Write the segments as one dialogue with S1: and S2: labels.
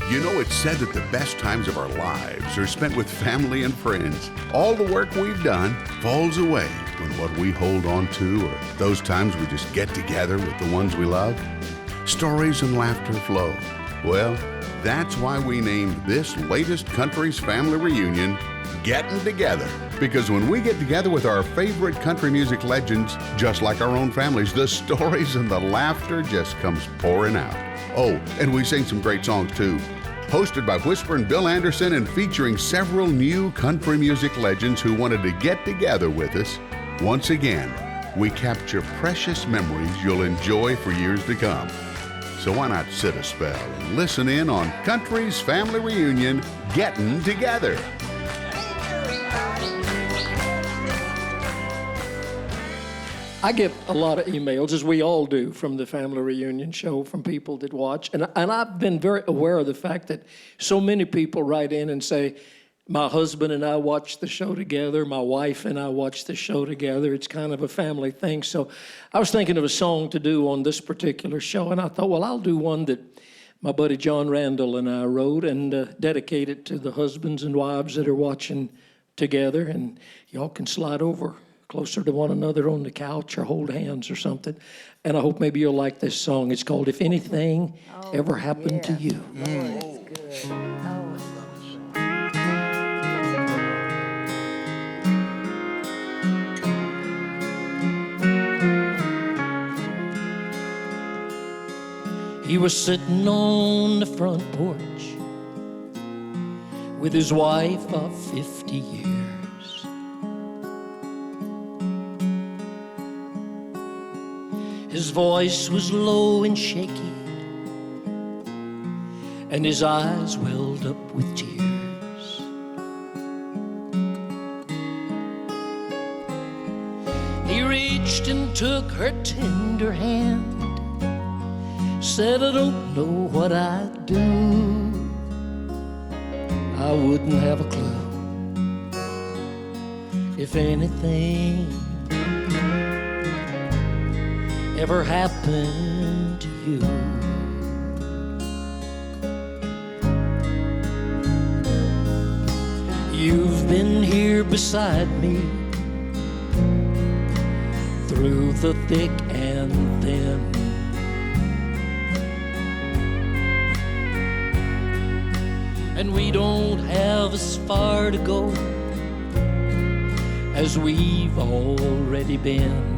S1: You know, it's said that the best times of our lives are spent with family and friends. All the work we've done falls away when what we hold on to are those times we just get together with the ones we love. Stories and laughter flow. Well, that's why we named this latest Country's Family Reunion Gettin' Together. Because when we get together with our favorite country music legends, just like our own families, the stories and the laughter just comes pouring out. Oh, and we sing some great songs too. Hosted by Whisper and Bill Anderson and featuring several new country music legends who wanted to get together with us. Once again, we capture precious memories you'll enjoy for years to come. So why not sit a spell and listen in on Country's Family Reunion Gettin' Together.
S2: I get a lot of emails, as we all do, from the Family Reunion show, from people that watch. And I've been very aware of the fact that so many people write in and say, my husband and I watch the show together, my wife and I watch the show together. It's kind of a family thing. So I was thinking of a song to do on this particular show, and I thought, well, I'll do one that my buddy John Randall and I wrote and dedicate it to the husbands and wives that are watching together. And y'all can slide over closer to one another on the couch or hold hands or something. And I hope maybe you'll like this song. It's called If Anything Ever Happened to You.
S3: That's good.
S2: He was sitting on the front porch with his wife of 50 years. His voice was low and shaky, and his eyes welled up with tears. He reached and took her tender hand, said, I don't know what I'd do. I wouldn't have a clue if anything ever happened to you. You've been here beside me through the thick and thin. And we don't have as far to go as we've already been.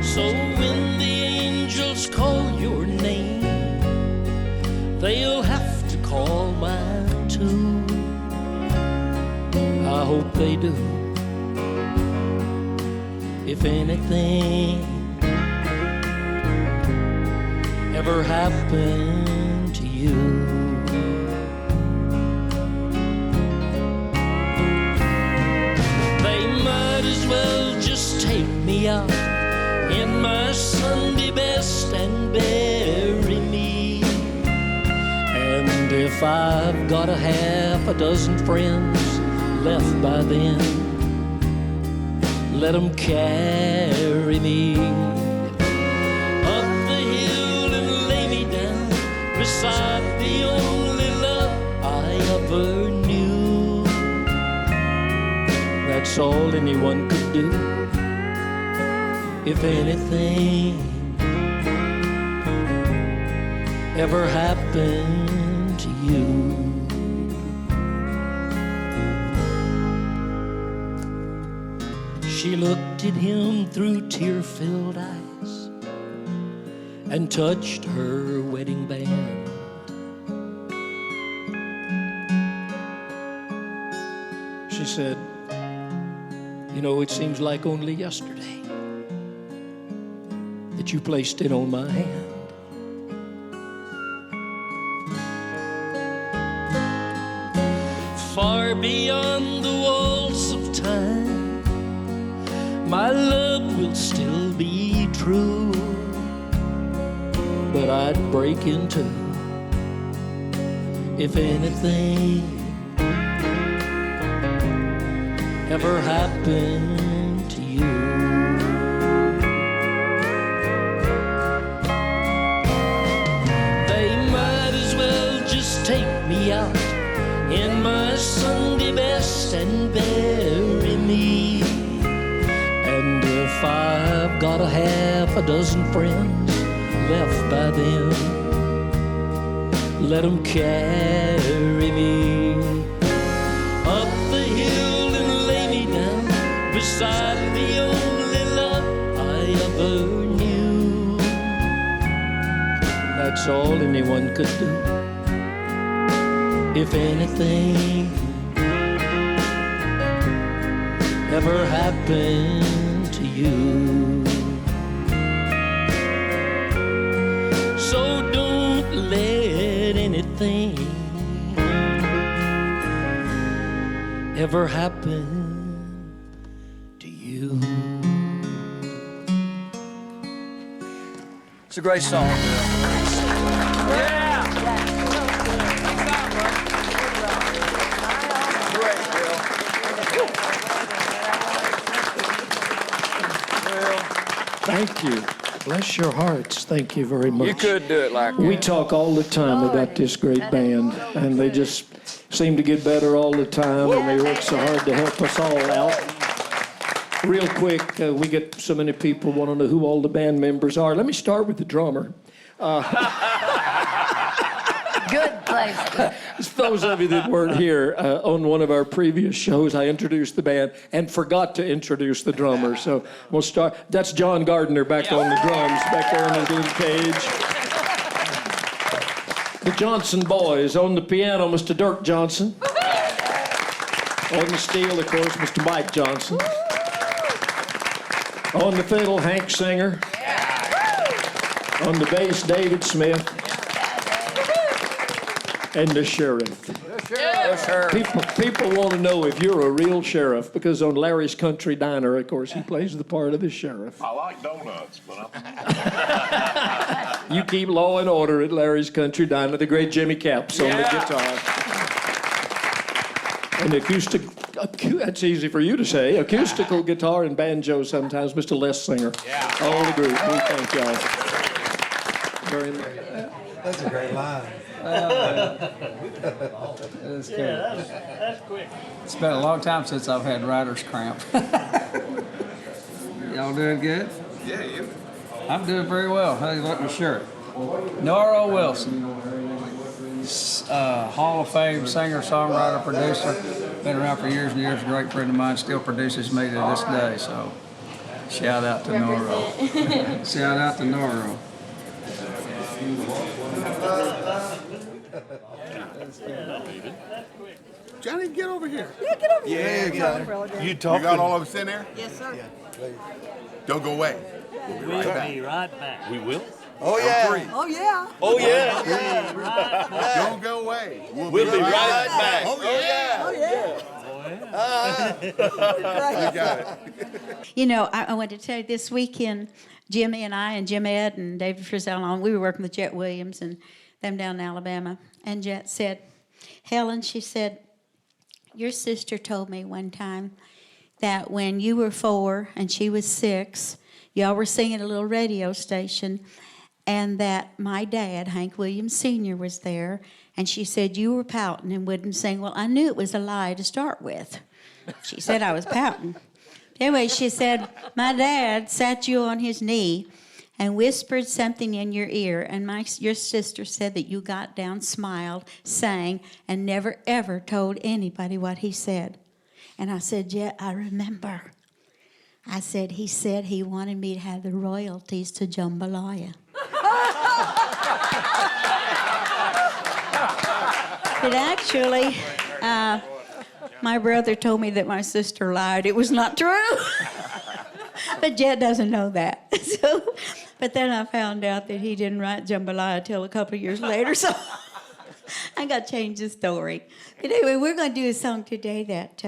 S2: So when the angels call your name, they'll have to call mine too. I hope they do. If anything ever happened to you. They might as well just take me out in my Sunday best and bury me. And if I've got a half a dozen friends left by then, let them carry me up the hill and lay me down beside the only love I ever knew. That's all anyone could do. If anything ever happened to you. She looked at him through tear-filled eyes and touched her wedding band. She said, you know, it seems like only yesterday that you placed it on my hand. Far beyond the walls of time, my love will still be true, but I'd break in two if anything ever happened to you. me out in my Sunday best and bury me. And if I've got a half a dozen friends left by them, let them carry me up the hill and lay me down beside the only love I ever knew. That's all anyone could do. If anything ever happened to you, so don't let anything ever happen to you.
S3: It's a great song.
S2: Thank you. Bless your hearts. Thank you very much.
S3: You could do it like
S2: We
S3: that.
S2: talk all the time about this great band, and they just seem to get better all the time, and they work so hard to help us all out. Real quick, we get so many people want to know who all the band members are. Let me start with the drummer.
S4: Good place.
S2: For those of you that weren't here, on one of our previous shows, I introduced the band and forgot to introduce the drummer. So we'll start. That's John Gardner back on the drums, back there in his little cage. The Johnson boys. On the piano, Mr. Dirk Johnson. On the steel, of course, Mr. Mike Johnson. On the fiddle, Hank Singer. On the bass, David Smith. And the sheriff. People want to know if you're a real sheriff, because on Larry's Country Diner, of course, he plays the part of the sheriff.
S5: I like donuts, but
S2: You keep law and order at Larry's Country Diner. The great Jimmy Capps on the guitar. And acoustic, that's easy for you to say, acoustical guitar and banjo sometimes, Mr. Les Singer. All the group, we thank y'all very much.
S6: That's a great line.
S7: That's good. That's quick. It's been a long time since I've had writer's cramp. Y'all doing good?
S5: yeah, you.
S7: I'm doing very well. How you like my shirt? Nora Wilson, Hall of Fame singer, songwriter, producer. Been around for years and years. A great friend of mine. Still produces me to this day. So, shout out to Nora. Shout out to Nora.
S1: Johnny, get over here.
S4: Yeah, get over here.
S1: Yeah, you got all of us in there?
S4: Yes, sir.
S1: Don't go away. We'll be right back.
S8: right back.
S5: We will.
S6: Oh, yeah.
S1: Three.
S4: Oh, yeah.
S3: Oh, yeah.
S1: Don't go away.
S3: We'll be right back.
S1: Oh, yeah.
S4: Oh, yeah.
S1: You got it.
S9: You know, I wanted to tell you this weekend, Jimmy and I and Jim Ed and David Frizzell, we were working with Jet Williams and them down in Alabama. And Jet said, Helen, she said, your sister told me one time that when you were 4 and she was 6, y'all were singing at a little radio station, and that my dad, Hank Williams Sr., was there, and she said you were pouting and wouldn't sing. Well, I knew it was a lie to start with. She said I was pouting. Anyway, she said, my dad sat you on his knee and whispered something in your ear, and your sister said that you got down, smiled, sang, and never, ever told anybody what he said. And I said, yeah, I remember. I said, he said he wanted me to have the royalties to jambalaya. But actually, my brother told me that my sister lied. It was not true. But Jed doesn't know that. But then I found out that he didn't write jambalaya till a couple of years later, so I got to change the story. But anyway, we're going to do a song today that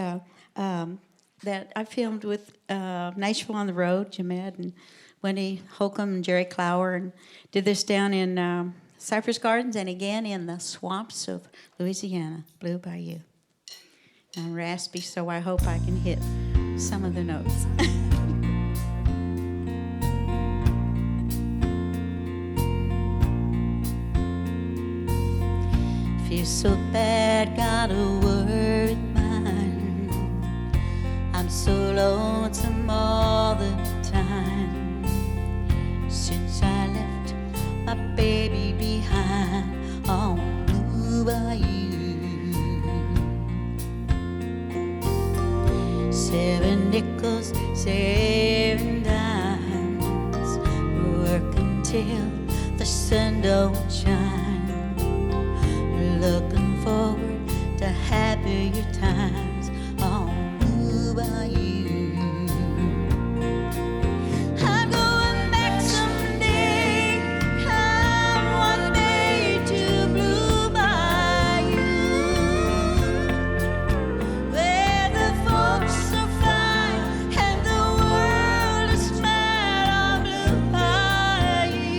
S9: I filmed with Nashville on the Road, Jim Ed and Wendy Holcomb and Jerry Clower, and did this down in Cypress Gardens and again in the swamps of Louisiana, Blue Bayou. I'm raspy, so I hope I can hit some of the notes. If you so bad, got a word mine. I'm so lonesome all the time. Since I left my baby behind on Blue Bayou. 7 nickels, 7 dimes, work until the sun don't shine. Looking forward to happier times on Blue Bayou. I'm going back someday, come what may, to Blue Bayou, where the folks are fine and the world is mad on Blue Bayou.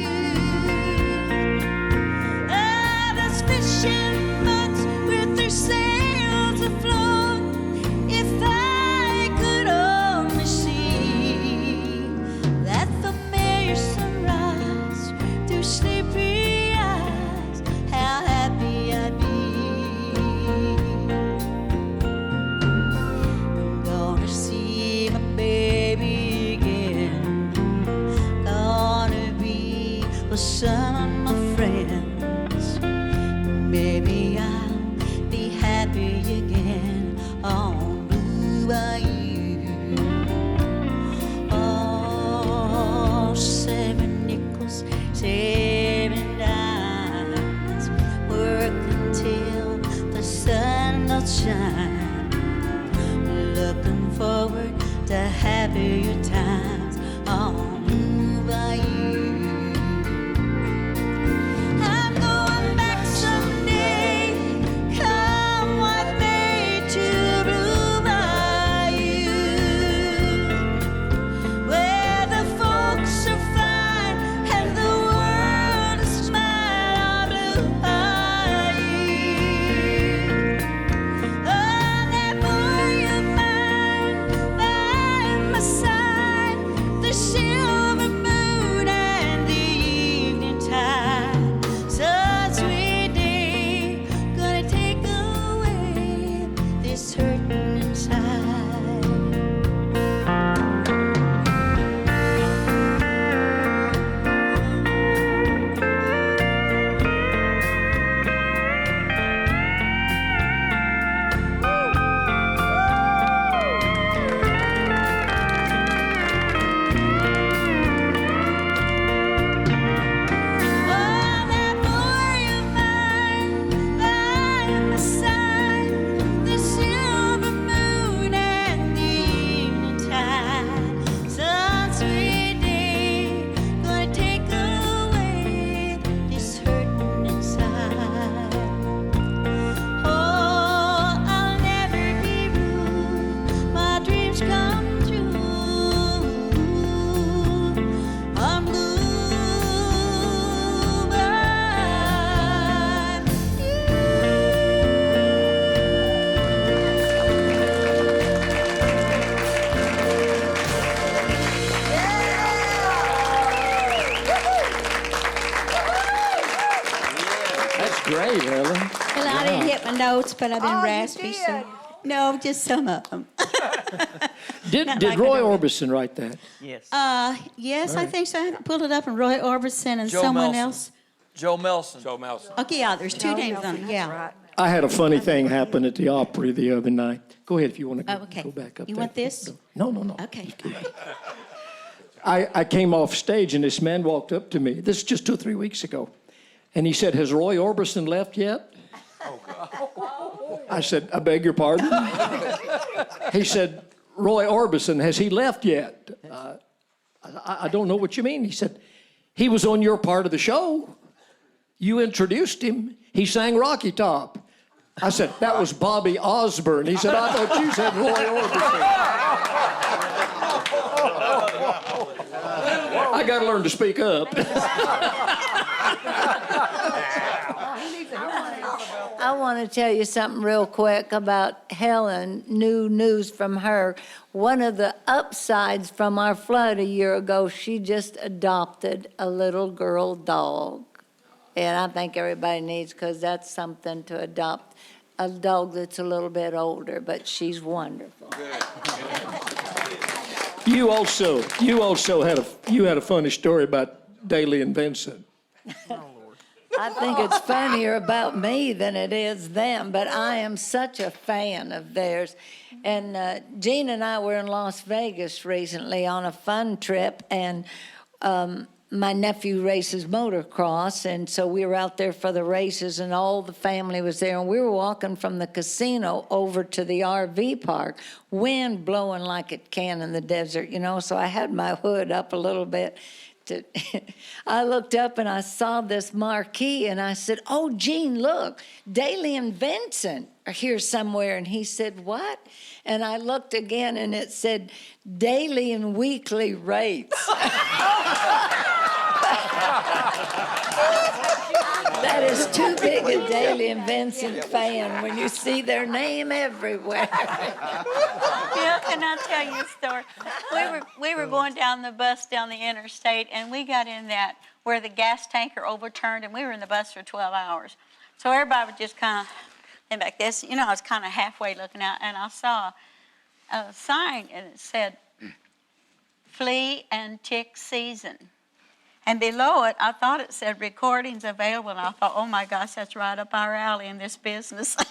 S9: There's fishing boats with their sails afloat. If I could only see that familiar sunrise through sleepy eyes, how happy I'd be. Gonna see my baby again. Gonna be with some of my friends. Maybe I'll be happy again on Blue Bayou. Oh, 7 nickels, 7 dimes, work until the sun will shine. Looking forward to happier times on Blue Bayou. I'm going back someday, come what may, to Blue Bayou, where the folks are fine and the world is mine on Blue Bayou. Oh, that boy of mine by my side, the silver moon and the evening tide, such sweet day, gonna take away this hurting inside. Oh, that boy of mine by my side, the silver moon and the evening tide, some sweet day, gonna take away this hurting inside. Oh, I'll never be rude, my dreams come true. I'm blue
S2: That's great, Helen.
S9: Well, I didn't hit my notes, but I've been
S4: Oh, you
S9: raspy. So.
S4: did.
S9: No, just some of them.
S2: Did
S9: Not
S2: did
S9: like
S2: Roy
S9: I don't-
S2: Orbison write that?
S8: Yes.
S9: Yes, I think so. I haven't pulled it up, and Roy Orbison and
S8: Joe
S9: someone
S8: Melson.
S9: else.
S8: Joe Melson. Joe Melson.
S9: Okay, yeah, there's two names on it. Yeah.
S2: I had a funny thing happen at the Opry the other night. Go ahead if you want to
S9: Oh, okay.
S2: go back up
S9: You
S2: there.
S9: want this?
S2: No, no, no.
S9: Okay.
S2: I came off stage and this man walked up to me. This is just 2 or 3 weeks ago. And he said, "Has Roy Orbison left yet?" I said, "I beg your pardon?" He said, "Roy Orbison, has he left yet?" I don't know what you mean. He said, "He was on your part of the show. You introduced him. He sang Rocky Top." I said, "That was Bobby Osborne." He said, "I thought you said Roy Orbison." I got to learn to speak up.
S4: I want to tell you something real quick about Helen, new news from her. One of the upsides from our flood a year ago, she just adopted a little girl dog. And I think everybody needs, because that's something to adopt, a dog that's a little bit older, but she's wonderful.
S2: You also had a funny story about Daly and Vincent.
S4: I think it's funnier about me than it is them, but I am such a fan of theirs. And Gene and I were in Las Vegas recently on a fun trip, and my nephew races motocross, and so we were out there for the races, and all the family was there, and we were walking from the casino over to the RV park, wind blowing like it can in the desert, you know, so I had my hood up a little bit. I looked up and I saw this marquee, and I said, "Oh, Gene, look, Daly and Vincent are here somewhere." And he said, "What?" And I looked again, and it said, "Daily and weekly rates." That is too big a Daly and Vincent fan when you see their name everywhere.
S10: Yeah, can I tell you a story? We were going down the bus down the interstate, and we got in that where the gas tanker overturned, and we were in the bus for 12 hours. So everybody was just kind of in back this, you know, I was kind of halfway looking out, and I saw a sign, and it said, "Flea and tick season." And below it, I thought it said recordings available, and I thought, oh my gosh, that's right up our alley in this business. And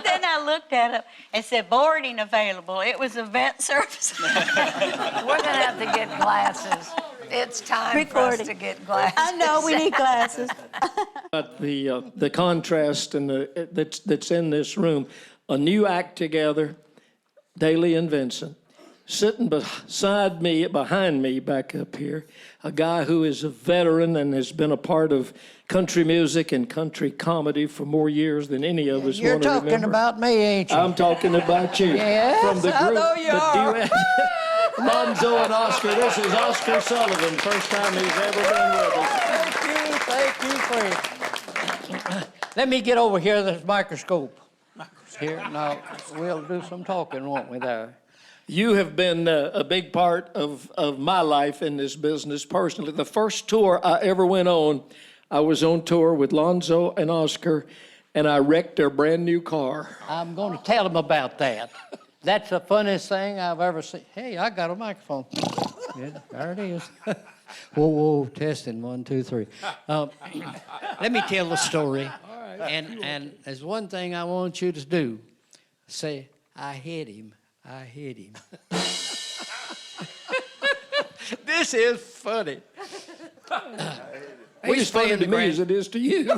S10: then I looked at it, and said boarding available. It was a vet service.
S4: We're going to have to get glasses. It's time for us to get glasses.
S10: I know, we need glasses.
S2: But the contrast and that's in this room, a new act together, Daly and Vincent. Sitting behind me back up here, a guy who is a veteran and has been a part of country music and country comedy for more years than any of us
S6: You're
S2: want to
S6: talking
S2: remember.
S6: about me, ain't you?
S2: I'm talking about you.
S6: Yes,
S2: From the
S6: I
S2: group,
S6: know you
S2: the
S6: are.
S2: duet, Lonzo and Oscar. This is Oscar Sullivan, first time he's ever been with us.
S6: Thank you, friend. Let me get over here to this microscope. Here, now, we'll do some talking, won't we, there?
S2: You have been a big part of my life in this business personally. The first tour I ever went on, I was on tour with Lonzo and Oscar, and I wrecked their brand new car.
S6: I'm going to tell them about that. That's the funniest thing I've ever seen. Hey, I got a microphone. Yeah, there it is. Whoa, testing, 1, 2, 3. Let me tell the story. And there's one thing I want you to do. Say, I hit him. I hit him. This is funny.
S2: It's as funny to me as it is to you.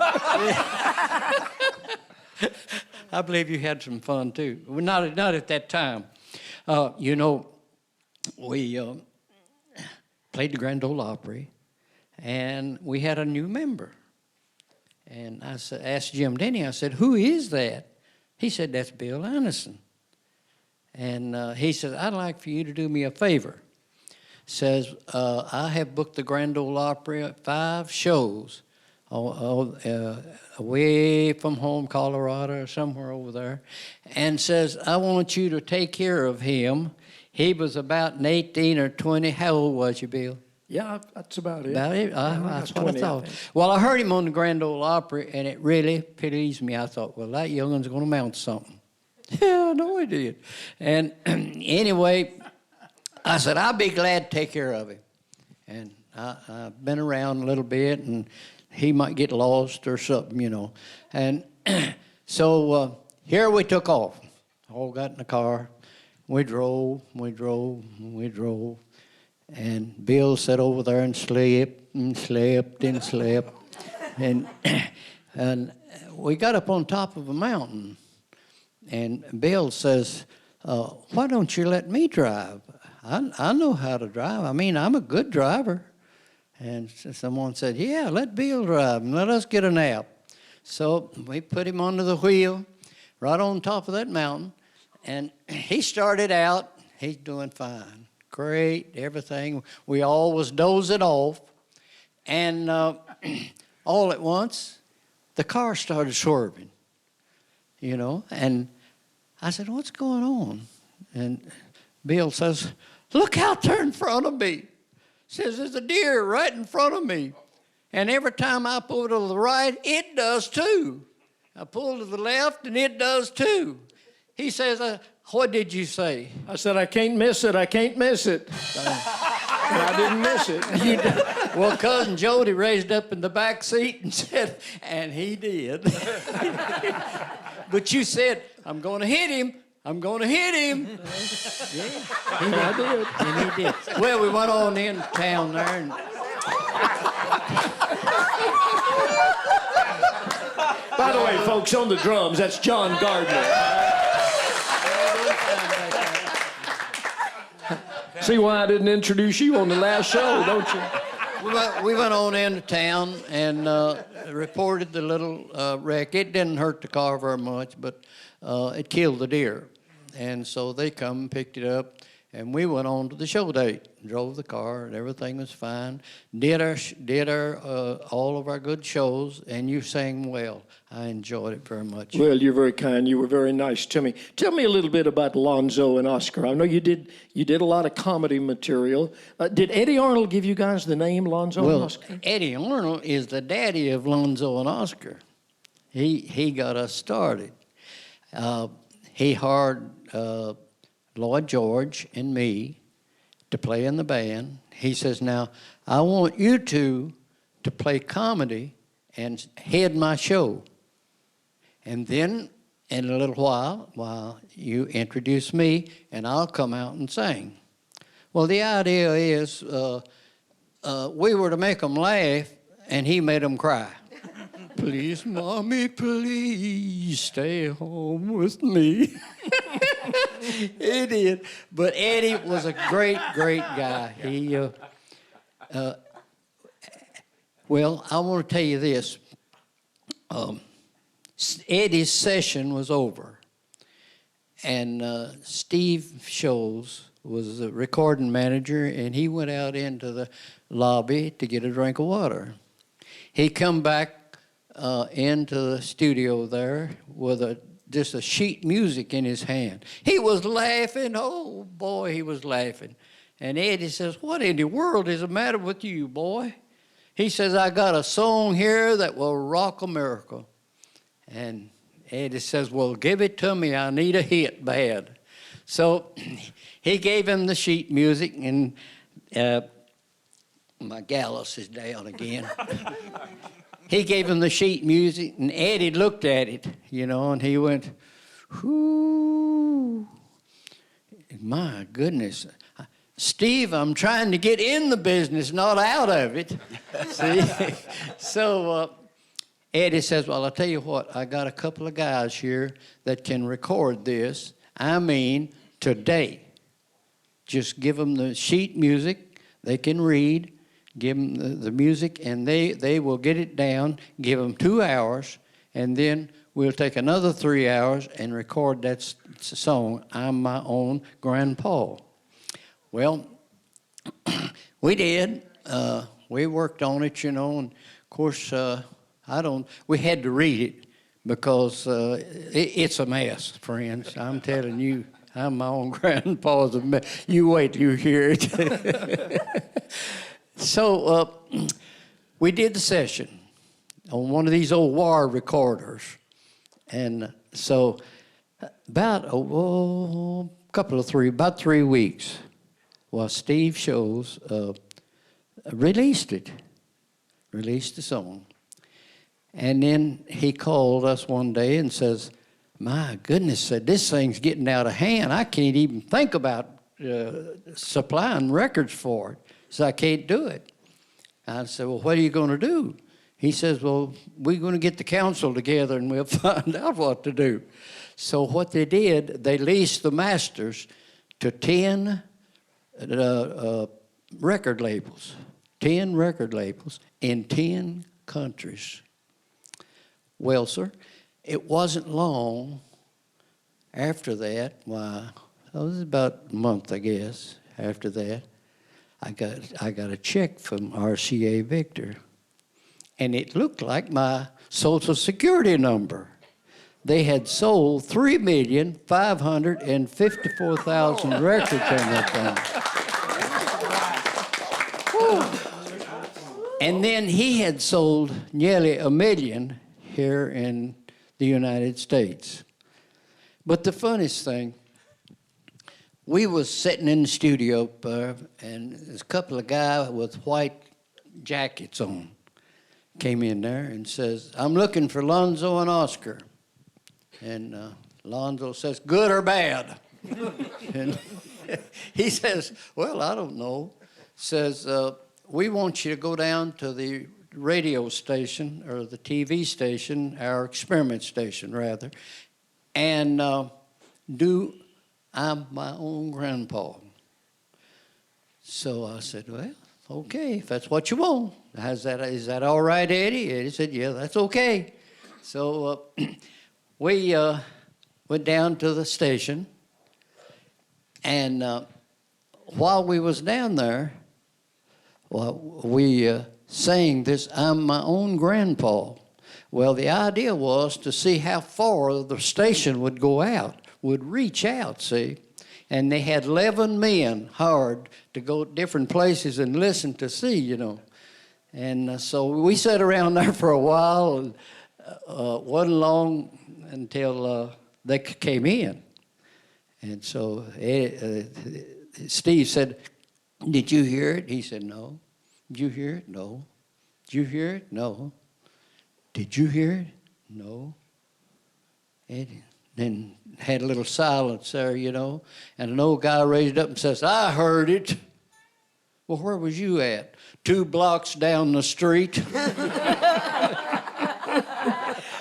S6: I believe you had some fun too. Well, not at that time. You know, we played the Grand Ole Opry, and we had a new member. And I asked Jim Denny, I said, "Who is that?" He said, "That's Bill Anderson." And he said, "I'd like for you to do me a favor." Says, I have booked the Grand Ole Opry at 5 shows away from home, Colorado, or somewhere over there. And says, I want you to take care of him. He was about 18 or 20. How old was you, Bill?
S2: Yeah, that's about it.
S6: About it? That's what
S2: 20,
S6: I thought.
S2: think.
S6: Well, I heard him on the Grand Ole Opry, and it really pleased me. I thought, well, that youngun's going to mount something. Yeah, I know he did. And anyway, I said, I'll be glad to take care of him. And I've been around a little bit, and he might get lost or something, you know. And so here we took off. All got in the car. We drove. And Bill sat over there and slept. And we got up on top of a mountain. And Bill says, why don't you let me drive? I know how to drive. I mean, I'm a good driver. And someone said, yeah, let Bill drive and let us get a nap. So we put him under the wheel right on top of that mountain. And he started out, he's doing fine. Great, everything. We all was dozing off. And all at once, the car started swerving. You know, and I said, what's going on? And Bill says, look out there in front of me. Says, there's a deer right in front of me. And every time I pull to the right, it does too. I pull to the left, and it does too. He says, what did you say?
S2: I said, I can't miss it. I can't miss it. And I didn't miss it.
S6: Well, Cousin Jody raised up in the back seat and said, and he did. But you said, I'm going to hit him. I'm going to hit him. Yeah, I did. And he did. Well, we went on in town there. And
S2: by the way, folks, on the drums, that's John Gardner. See why I didn't introduce you on the last show, don't you?
S6: we went on into town and reported the little wreck. It didn't hurt the car very much, but it killed the deer. And so they come and picked it up, and we went on to the show date. Drove the car, and everything was fine. Did our all of our good shows, and you sang well. I enjoyed it very much.
S2: Well, you're very kind. You were very nice to me. Tell me a little bit about Lonzo and Oscar. I know you did a lot of comedy material. Did Eddie Arnold give you guys the name Lonzo and Oscar?
S6: Eddie Arnold is the daddy of Lonzo and Oscar. He got us started. He hired Lloyd George and me to play in the band. He says, now, I want you two to play comedy and head my show. And then, in a little while you introduce me, and I'll come out and sing. Well, the idea is we were to make them laugh, and he made them cry. Please, Mommy, please stay home with me. He did. But Eddie was a great, great guy. He, well, I want to tell you this. Eddie's session was over. And Steve Scholes was the recording manager, and he went out into the lobby to get a drink of water. He come back into the studio there with just a sheet music in his hand. He was laughing. Oh, boy, he was laughing. And Eddie says, what in the world is the matter with you, boy? He says, I got a song here that will rock America. And Eddie says, well, give it to me. I need a hit bad. So he gave him the sheet music, and my Gallus is down again. He gave him the sheet music, and Eddie looked at it, and he went, whoo, my goodness. Steve, I'm trying to get in the business, not out of it. See? So Eddie says, well, I'll tell you what, I got a couple of guys here that can record this. I mean, today. Just give them the sheet music. They can read. Give them the music, and they will get it down. Give them 2 hours, and then we'll take another 3 hours and record that song, I'm My Own Grandpa. Well, we did. We worked on it, and of course, we had to read it because it's a mess, friends. I'm telling you, I'm My Own Grandpa's a mess. You wait till you hear it. So we did the session on one of these old wire recorders. And so about 3 weeks, Steve Scholes released the song. And then he called us one day and says, my goodness, said, this thing's getting out of hand. I can't even think about supplying records for it. So I can't do it. I said, well, what are you going to do? He says, well, we're going to get the council together and we'll find out what to do. So what they did, they leased the masters to 10 record labels. 10 record labels in 10 countries. Well, sir, it wasn't long after that. It was about a month, I guess, after that. I got a check from RCA Victor, and it looked like my Social Security number. They had sold 3,554,000 records on that thing. And then he had sold nearly 1 million here in the United States. But the funniest thing, we was sitting in the studio and there's a couple of guys with white jackets on came in there and says, I'm looking for Lonzo and Oscar. And Lonzo says, good or bad? And he says, well, I don't know. Says, we want you to go down to the radio station, or the TV station, our experiment station, rather, and do I'm My Own Grandpa. So I said, well, okay, if that's what you want. Is that all right, Eddie? Eddie said, yeah, that's okay. So we went down to the station, and while we was down there, we sang this I'm My Own Grandpa. Well, the idea was to see how far the station would go out, would reach out, see. And they had 11 men hired to go different places and listen to see, you know. And so we sat around there for a while, and wasn't long until they came in. And so Steve said, did you hear it? He said, no. Did you hear it? No. Did you hear it? No. Did you hear it? No. And then had a little silence there, you know, and an old guy raised up and says, I heard it. Well, where was you at? 2 blocks down the street.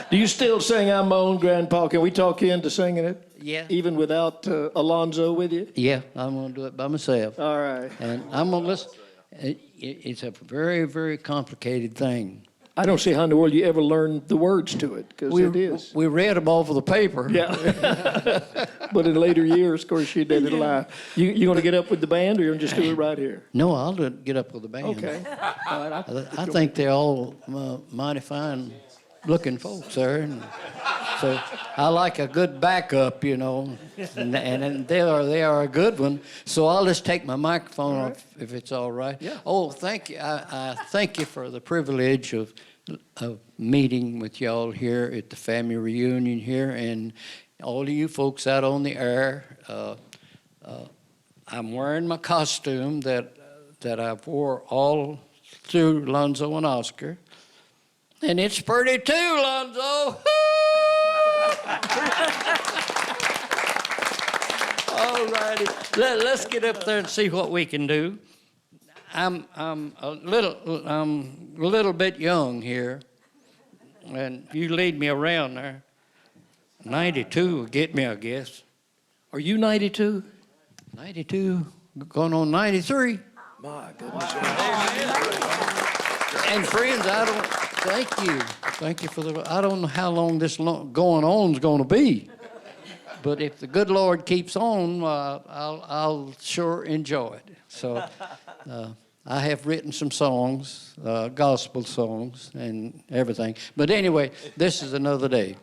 S2: Do you still sing I'm My Own Grandpa? Can we talk you into singing it?
S6: Yeah.
S2: Even without Alonzo with you?
S6: Yeah, I'm going to do it by myself.
S2: All right.
S6: And I'm going to listen. It's a very, very complicated thing.
S2: I don't see how in the world you ever learned the words to it, because it is.
S6: We read them off of the paper.
S2: Yeah. But in later years, of course, you did it live. You going to get up with the band, or you going to just do it right here?
S6: No, I'll get up with the band.
S2: Okay. All right,
S6: I think they're all mighty fine looking folks there. And so I like a good backup, you know, and they are a good one. So I'll just take my microphone off if it's all right.
S2: Yeah.
S6: Oh, thank you. I thank you for the privilege of meeting with y'all here at the family reunion here, and all of you folks out on the air. I'm wearing my costume that I wore all through Lonzo and Oscar. And it's pretty too, Lonzo. All righty. Let's get up there and see what we can do. I'm a little bit young here, and you lead me around there. 92 will get me, I guess.
S2: Are you 92?
S6: 92, going on 93.
S2: My goodness.
S6: And friends, thank you for I don't know how long this going on is going to be, but if the good Lord keeps on, I'll sure enjoy it. So I have written some songs, gospel songs and everything. But anyway, this is another day.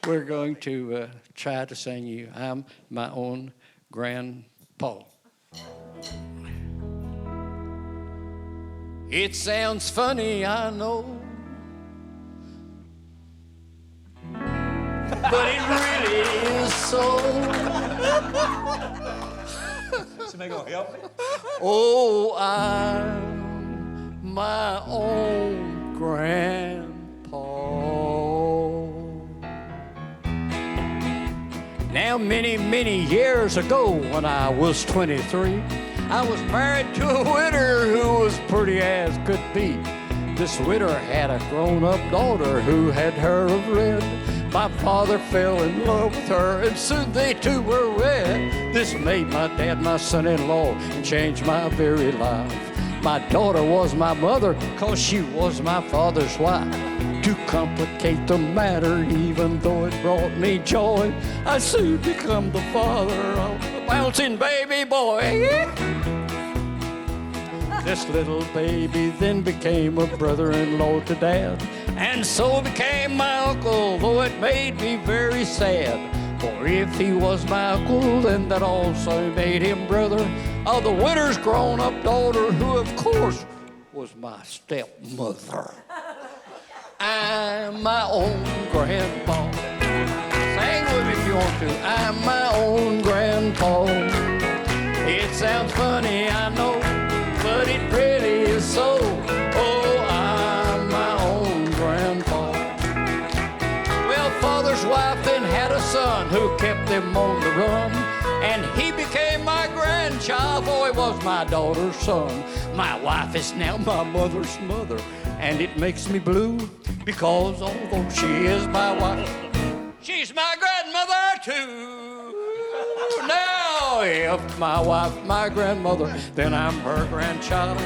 S6: We're going to try to sing you I'm My Own Grandpa. It sounds funny, I know, but it really is so.
S5: Somebody gonna help me?
S6: Oh, I'm my own grandpa. Now, many, many years ago, when I was 23, I was married to a widow who was pretty as could be. This widow had a grown-up daughter who had hair of red. My father fell in love with her, and soon they two were wed. This made my dad my son-in-law and changed my very life. My daughter was my mother, 'cause she was my father's wife. To complicate the matter, even though it brought me joy, I soon become the father of a bouncing baby boy. This little baby then became a brother-in-law to Dad, and so became my uncle, though it made me very sad. For if he was my uncle, then that also made him brother of the widow's grown-up daughter, who of course was my stepmother. I'm my own grandpa. Sing with me if you want to. I'm my own grandpa. It sounds funny, I know, but it really is so. Oh, I'm my own grandpa. Well, father's wife then had a son who kept them on the run, and he became my grandchild, for he was my daughter's son. My wife is now my mother's mother, and it makes me blue, because although she is my wife, she's my grandmother too. Now, if my wife my grandmother, then I'm her grandchild.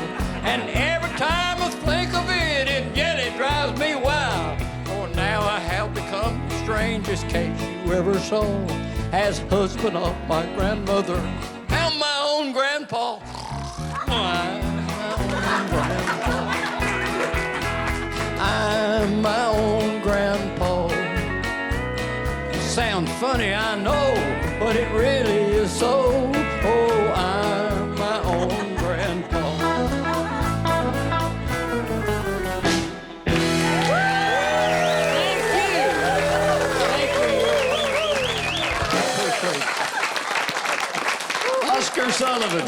S6: And every time I think of it, it really drives me wild. For now I have become the strangest case you ever saw, as husband of my grandmother and my own grandpa. I'm my own grandpa. Sounds funny, I know, but it really is so. Oh, I'm my own grandpa. Thank you. Thank you.
S2: Oscar Sullivan,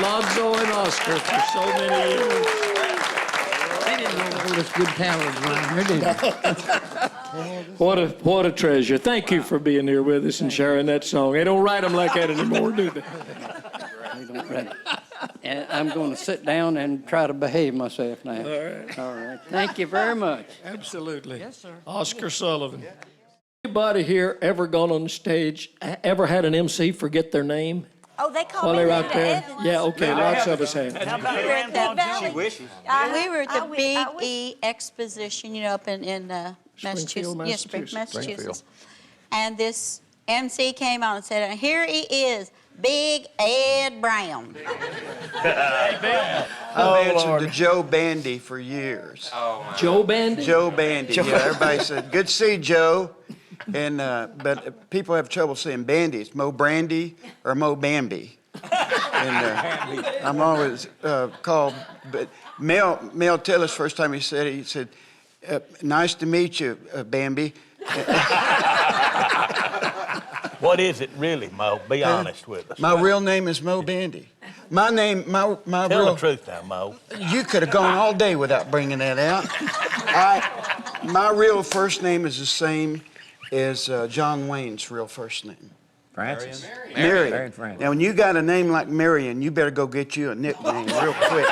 S2: Lonzo and Oscar for so many years.
S6: They didn't know all this good talent around here, did they?
S2: What a treasure. Thank you for being here with us and sharing that song. They don't write them like that anymore, do they?
S6: They don't write it. And I'm going to sit down and try to behave myself now.
S2: All right.
S6: All right. Thank you very much.
S2: Absolutely. Yes, sir. Oscar Sullivan. Anybody here ever gone on stage, ever had an MC forget their name
S11: Oh, they call
S2: while
S11: me
S2: they were out
S11: Linda
S2: there?
S11: Evans.
S2: Yeah, okay, lots of us have.
S11: We were at the Valley.
S5: She wishes.
S10: We were at the
S11: I wish-
S10: Big
S11: I wish-
S10: E Exposition, up in Massachusetts. Yes, Massachusetts. And this MC came on and said, and here he is, Big Ed Brown.
S12: I've answered to Joe Bandy for years.
S2: Joe Bandy?
S12: Joe Bandy. Yeah, everybody said, good to see you, Joe. And but people have trouble saying Bandy. It's Mo Brandy or Mo Bambi. And I'm always called. But Mel Tillis, first time he said, nice to meet you, Bambi.
S5: What is it really, Mo? Be honest with us.
S12: My real name is Mo Bandy. My name, my
S5: Tell
S12: real.
S5: the truth now, Mo.
S12: You could have gone all day without bringing that out. My real first name is the same as John Wayne's real first name.
S3: Francis.
S12: Marion. Now, when you got a name like Marion, you better go get you a nickname real quick.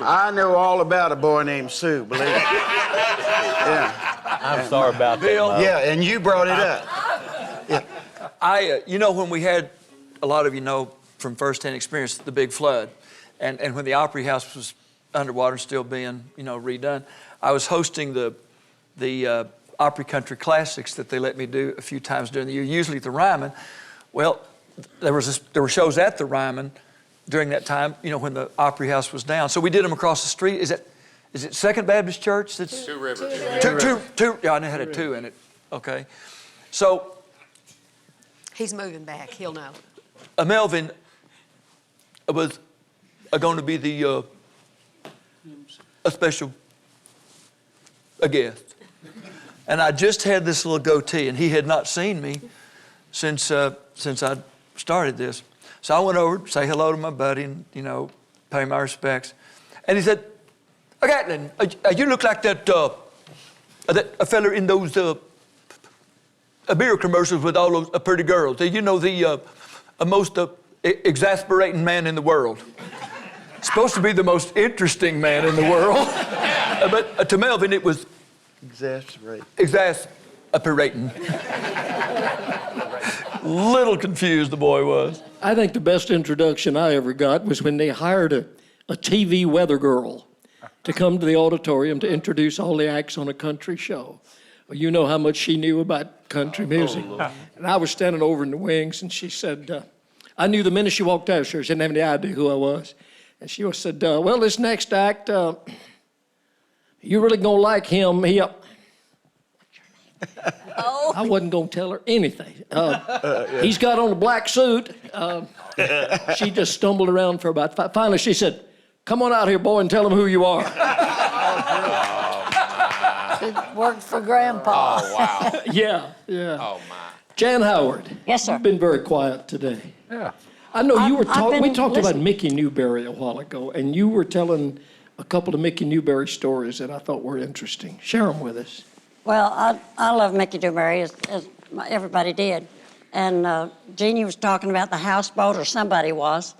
S12: I know all about a boy named Sue, believe me. Yeah.
S5: I'm sorry about that, Mo.
S12: Yeah, and you brought it up. Yeah.
S8: When we had, a lot of you know from firsthand experience, the big flood, and when the Opry House was underwater, still being, redone, I was hosting the Opry Country Classics that they let me do a few times during the year, usually at the Ryman. Well, there were shows at the Ryman during that time, when the Opry House was down. So we did them across the street. Is it Second Baptist Church? That's
S3: Two Rivers.
S8: Two. Yeah, I had a two in it. Okay. So
S11: He's moving back. He'll know.
S8: Melvin was going to be a special guest. And I just had this little goatee, and he had not seen me since I started this. So I went over to say hello to my buddy and, pay my respects. And he said, Gettin, you look like that fella in those beer commercials with all those pretty girls. The most exasperating man in the world. Supposed to be the most interesting man in the world. But to Melvin, it was exasperating. Little confused the boy was.
S2: I think the best introduction I ever got was when they hired a TV weather girl to come to the auditorium to introduce all the acts on a country show. Well, you know how much she knew about country music. And I was standing over in the wings, and she said, I knew the minute she walked out, she didn't have any idea who I was. And she said, well, this next act, you really gonna like him. I wasn't gonna tell her anything. He's got on a black suit. She just stumbled around for about finally she said, Come on out here, boy, and tell them who you are.
S4: It worked for Grandpa.
S3: Oh, wow.
S2: Yeah.
S3: Oh, my.
S2: Jan Howard.
S13: Yes, sir.
S2: You've been very quiet today.
S3: Yeah.
S2: I know you were
S13: I've
S2: talking. We
S13: been
S2: talked about
S13: listening.
S2: Mickey Newberry a while ago, and you were telling a couple of Mickey Newberry stories that I thought were interesting. Share them with us.
S13: Well, I love Mickey Newberry, as everybody did. And Jeannie was talking about the houseboat, or somebody was,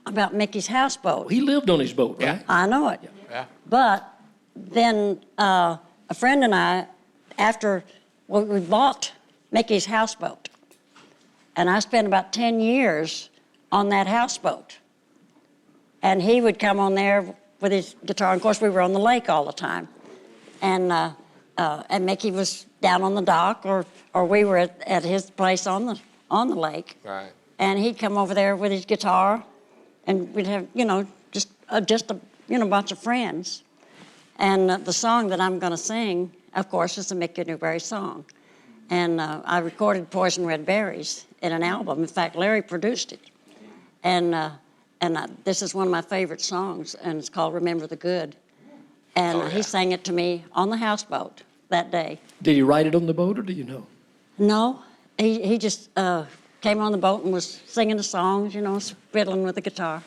S13: about Mickey's houseboat.
S2: He lived on his boat, right?
S13: I know it.
S3: Yeah.
S13: But then a friend and I, we bought Mickey's houseboat. And I spent about 10 years on that houseboat. And he would come on there with his guitar. And of course, we were on the lake all the time. And Mickey was down on the dock, or we were at his place on the lake.
S3: Right.
S13: And he'd come over there with his guitar, and we'd have, just a bunch of friends. And the song that I'm going to sing, of course, is a Mickey Newberry song. And I recorded Poison Red Berries in an album. In fact, Larry produced it. And this is one of my favorite songs, and it's called Remember the Good. And he sang it to me on the houseboat that day.
S2: Did he write it on the boat, or do you know?
S13: No, he just came on the boat and was singing the songs, fiddling with the guitar.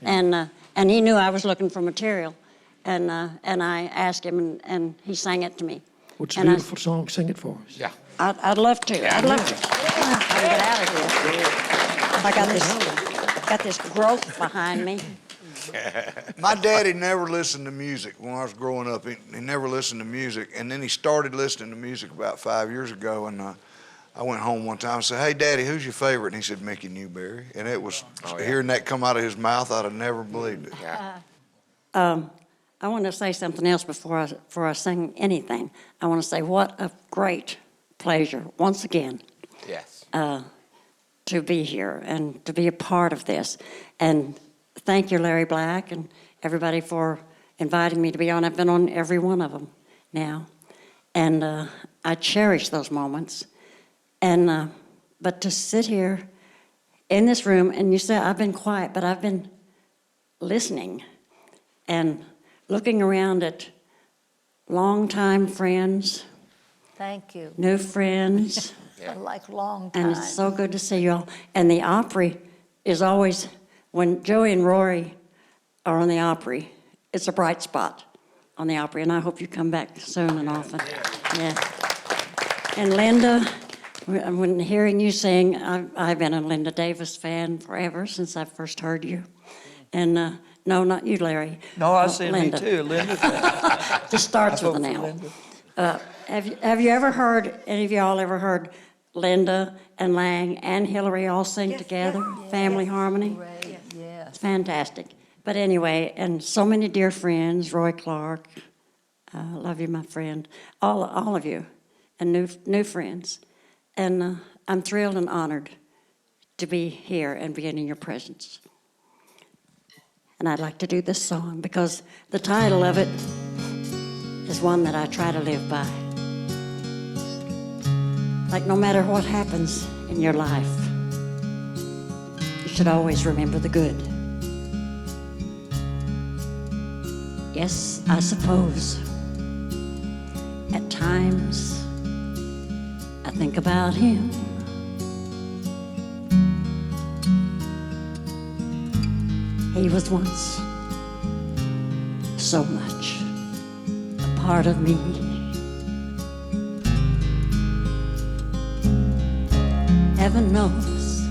S13: And he knew I was looking for material. And I asked him, and he sang it to me.
S2: What's a beautiful song? Sing it for us.
S3: Yeah.
S13: I'd love to. I'd love to. I can get out of here. I got this growth behind me.
S14: My daddy never listened to music when I was growing up. He never listened to music, and then he started listening to music about 5 years ago. And I went home one time and said, "Hey, Daddy, who's your favorite?" And he said, "Mickey Newberry." And it was hearing that come out of his mouth, I'd have never believed it.
S3: Yeah.
S13: I want to say something else before I sing anything. I want to say what a great pleasure once again.
S3: Yes.
S13: To be here and to be a part of this. And thank you, Larry Black, and everybody for inviting me to be on. I've been on every one of them now. And I cherish those moments. And but to sit here in this room, and you say I've been quiet, but I've been listening and looking around at longtime friends.
S4: Thank you.
S13: New friends.
S4: Like long time.
S13: And it's so good to see you all. And the Opry is always, when Joey and Rory are on the Opry, it's a bright spot on the Opry. And I hope you come back soon and often. Yeah. And Linda, when hearing you sing, I've been a Linda Davis fan forever since I first heard you. And no, not you, Larry.
S8: No, I see me
S13: Linda.
S8: too, Linda.
S13: Just starts with an L. Have you ever heard, any of y'all ever heard Linda and Lang and Hillary all sing together, Family Harmony?
S4: Yes.
S13: It's fantastic. But anyway, and so many dear friends, Roy Clark, love you, my friend, all of you, and new friends. And I'm thrilled and honored to be here and be in your presence. And I'd like to do this song because the title of it is one that I try to live by. Like no matter what happens in your life, you should always remember the good. Yes, I suppose at times I think about him. He was once so much a part of me. Heaven knows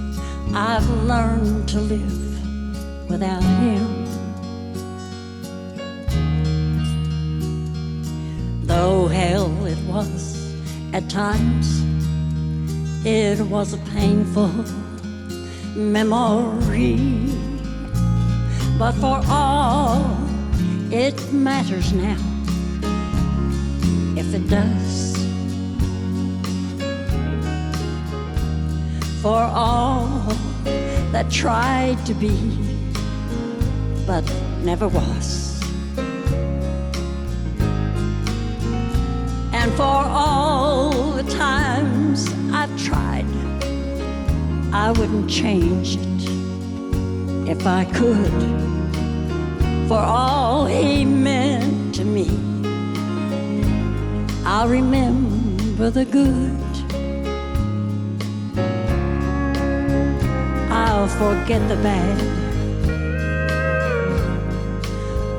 S13: I've learned to live without him. Though hell it was at times, it was a painful memory. But for all it matters now, if it does. For all that tried to be, but never was. And for all the times I've tried, I wouldn't change it if I could. for all he meant to me. I'll remember the good. I'll forget the bad.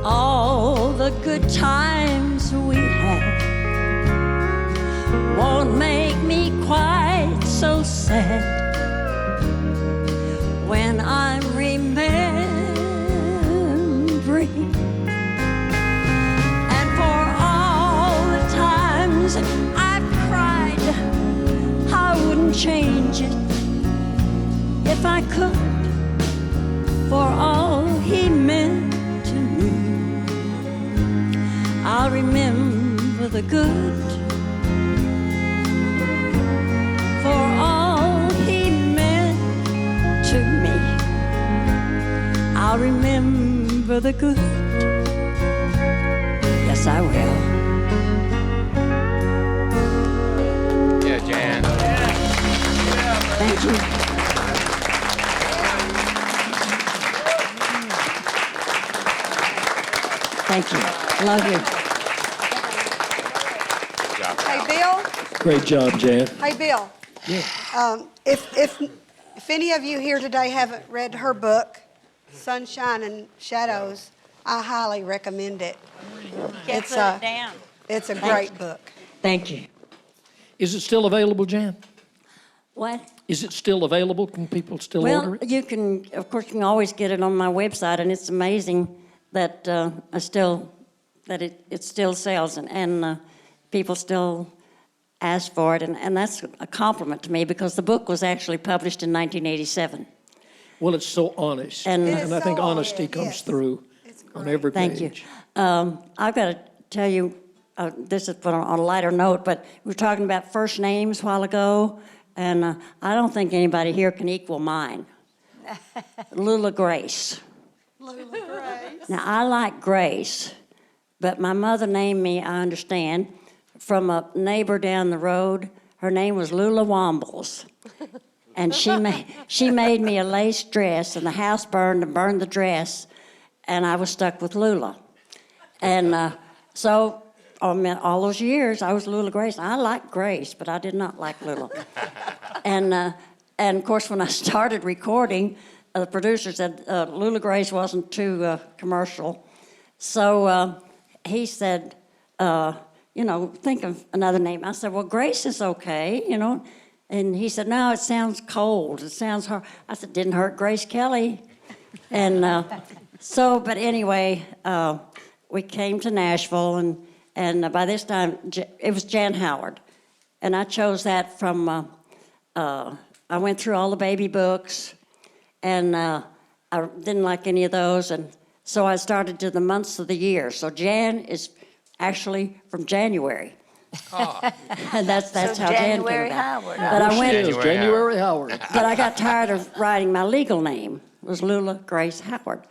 S13: All the good times we had won't make me quite so sad when I'm remembering. And for all the times I've cried, I wouldn't change it if I could, for all he meant to me. I'll remember the good, for all he meant to me. I'll remember the good. Yes, I will.
S3: Yeah, Jan.
S13: Thank you. Thank you. Love you.
S11: Hey, Bill.
S2: Great job, Jan.
S11: Hey, Bill.
S2: Yeah.
S11: If any of you here today haven't read her book, Sunshine and Shadows, I highly recommend it.
S10: Can't put it down.
S11: It's a great book.
S13: Thank you.
S2: Is it still available, Jan?
S13: What?
S2: Is it still available? Can people still order
S13: Well,
S2: it?
S13: you can, of course, you can always get it on my website, and it's amazing that it still sells, and people still ask for it, and that's a compliment to me because the book was actually published in 1987.
S2: Well, it's so honest,
S13: And-
S2: and I think honesty comes through on every page.
S13: Thank you. I've got to tell you, this is on a lighter note, but we were talking about first names a while ago, and I don't think anybody here can equal mine. Lula Grace.
S11: Lula Grace.
S13: Now, I like Grace, but my mother named me, I understand, from a neighbor down the road. Her name was Lula Wombles. And she made me a lace dress, and the house burned and burned the dress, and I was stuck with Lula. And so all those years, I was Lula Grace. I liked Grace, but I did not like Lula. And of course, when I started recording, the producer said Lula Grace wasn't too commercial. So he said, think of another name. I said, well, Grace is okay, And he said, no, it sounds cold. It sounds hard. I said, didn't hurt Grace Kelly. And but anyway, we came to Nashville, and by this time, it was Jan Howard. And I chose that from, I went through all the baby books, and I didn't like any of those, and so I started to the months of the year. So Jan is actually from January. Oh. And that's how Jan came about.
S4: Howard.
S13: But I went
S2: January Howard.
S13: But I got tired of writing my legal name. It was Lula Grace Howard.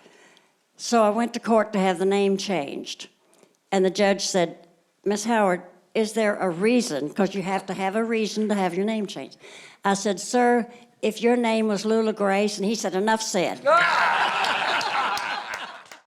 S13: So I went to court to have the name changed. And the judge said, Miss Howard, is there a reason? Because you have to have a reason to have your name changed. I said, sir, if your name was Lula Grace, and he said, enough said.